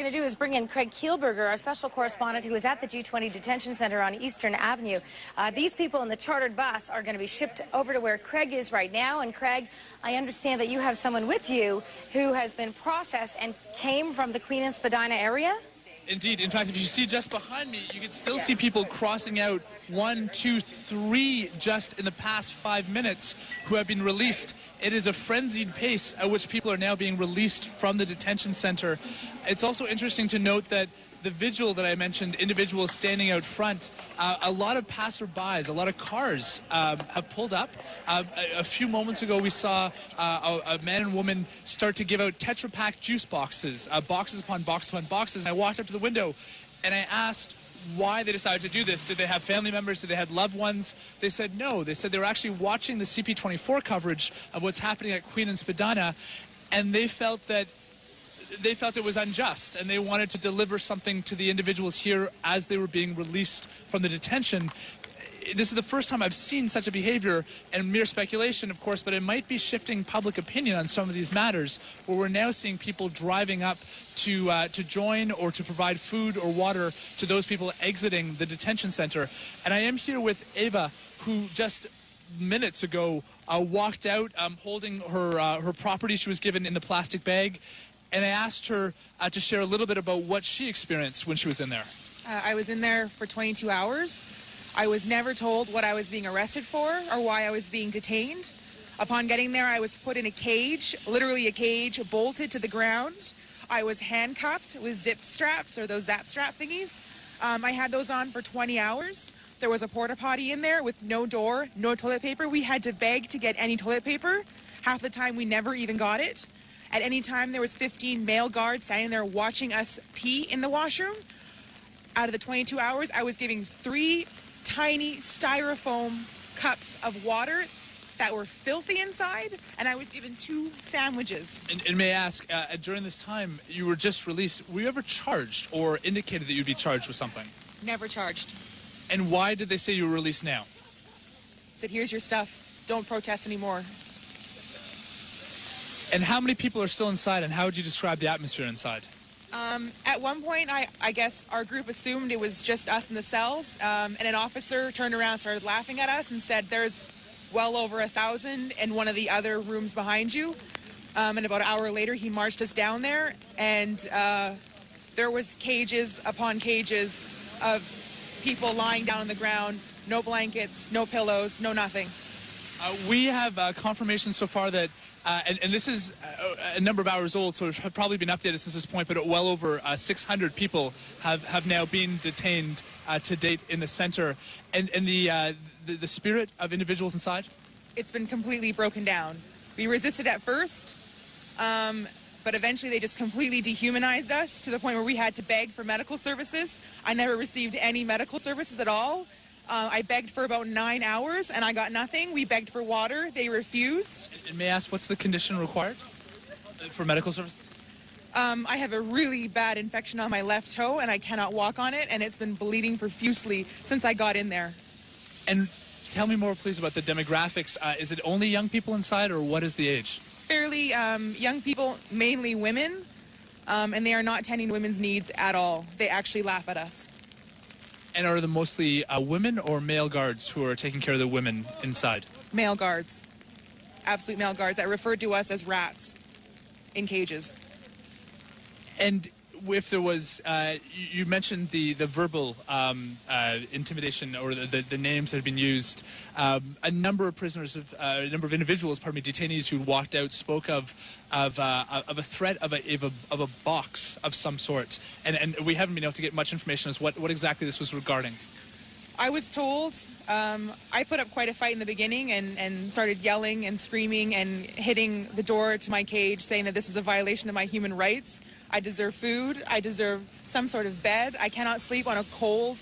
going to do is bring in Craig Kielberger, our special correspondent who is at the G20 Detention Center on Eastern Avenue. These people in the chartered bus are going to be shipped over to where Craig is right now. And Craig, I understand that you have someone with you who has been processed and came from the Queen and Spadina area? Indeed. In fact, if you see just behind me, you can still see people crossing out 1, 2, 3 just in the past 5 minutes who have been released. It is a frenzied pace at which people are now being released from the detention center. It's also interesting to note that the vigil that I mentioned, individuals standing out front, a lot of passerbys, a lot of cars have pulled up. A few moments ago, we saw a man and woman start to give out Tetra Pak juice boxes, boxes upon boxes upon boxes. And I walked up to the window and I asked why they decided to do this. Did they have family members? Did they have loved ones? They said no. They said they were actually watching the CP24 coverage of what's happening at Queen and Spadina, and they felt it was unjust, and they wanted to deliver something to the individuals here as they were being released from the detention. This is the first time I've seen such a behavior, and mere speculation, of course, but it might be shifting public opinion on some of these matters, where we're now seeing people driving up to join or to provide food or water to those people exiting the detention center. And I am here with Ava, who just minutes ago walked out holding her property she was given in the plastic bag. And I asked her to share a little bit about what she experienced when she was in there. I was in there for 22 hours. I was never told what I was being arrested for or why I was being detained. Upon getting there, I was put in a cage, literally a cage, bolted to the ground. I was handcuffed with zip straps, or those zap strap thingies. I had those on for 20 hours. There was a porta potty in there with no door, no toilet paper. We had to beg to get any toilet paper. Half the time, we never even got it. At any time, there was 15 male guards standing there watching us pee in the washroom. Out of the 22 hours, I was giving 3 tiny styrofoam cups of water that were filthy inside, and I was given 2 sandwiches. And may I ask, during this time, you were just released. Were you ever charged or indicated that you'd be charged with something? Never charged. And why did they say you were released now? Said, here's your stuff. Don't protest anymore. And how many people are still inside, and how would you describe the atmosphere inside? At one point, I guess our group assumed it was just us in the cells, and an officer turned around and started laughing at us and said, there's well over 1,000 in one of the other rooms behind you. And about an hour later, he marched us down there, and there was cages upon cages of people lying down on the ground, no blankets, no pillows, no nothing. We have confirmation so far that, and this is a number of hours old, so it's probably been updated since this point, but well over 600 people have now been detained to date in the center. And the spirit of individuals inside? It's been completely broken down. We resisted at first, but eventually they just completely dehumanized us to the point where we had to beg for medical services. I never received any medical services at all. I begged for about 9 hours, and I got nothing. We begged for water. They refused. And may I ask, what's the condition required for medical services? I have a really bad infection on my left toe, and I cannot walk on it, and it's been bleeding profusely since I got in there. And tell me more, please, about the demographics. Is it only young people inside, or what is the age? Fairly young people, mainly women, and they are not tending to women's needs at all. They actually laugh at us. And are they mostly women or male guards who are taking care of the women inside? Male guards. Absolute male guards that referred to us as rats in cages. And if there was, you mentioned the verbal intimidation, or the names that have been used. A number of prisoners, a number of individuals, detainees who walked out spoke of a threat of a box of some sort. And we haven't been able to get much information as what exactly this was regarding. I was told, I put up quite a fight in the beginning and started yelling and screaming and hitting the door to my cage, saying that this is a violation of my human rights. I deserve food. I deserve some sort of bed. I cannot sleep on a cold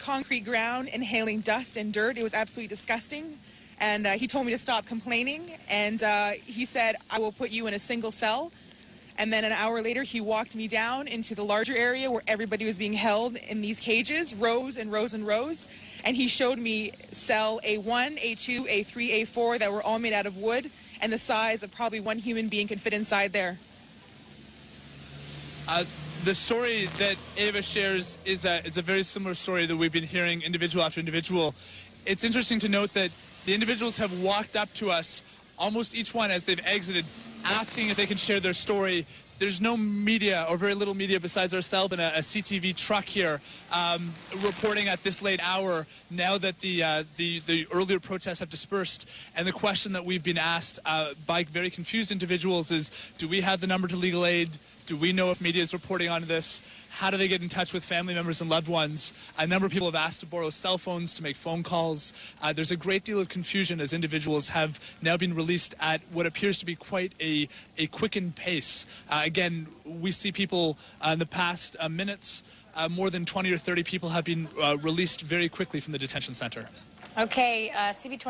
concrete ground inhaling dust and dirt. It was absolutely disgusting. And he told me to stop complaining. And he said, I will put you in a single cell. And then an hour later, he walked me down into the larger area where everybody was being held in these cages, rows and rows and rows. And he showed me cell A1, A2, A3, A4 that were all made out of wood and the size of probably one human being could fit inside there. The story that Ava shares is a very similar story that we've been hearing individual after individual. It's interesting to note that the individuals have walked up to us, almost each one as they've exited, asking if they can share their story. There's no media, or very little media, besides ourselves and a CTV truck here reporting at this late hour, now that the earlier protests have dispersed. And the question that we've been asked by very confused individuals is, do we have the number to legal aid? Do we know if media is reporting on this? How do they get in touch with family members and loved ones? A number of people have asked to borrow cell phones to make phone calls. There's a great deal of confusion as individuals have now been released at what appears to be quite a quickened pace. Again, we see people in the past minutes, more than 20 or 30 people have been released very quickly from the detention center. Okay, CB20.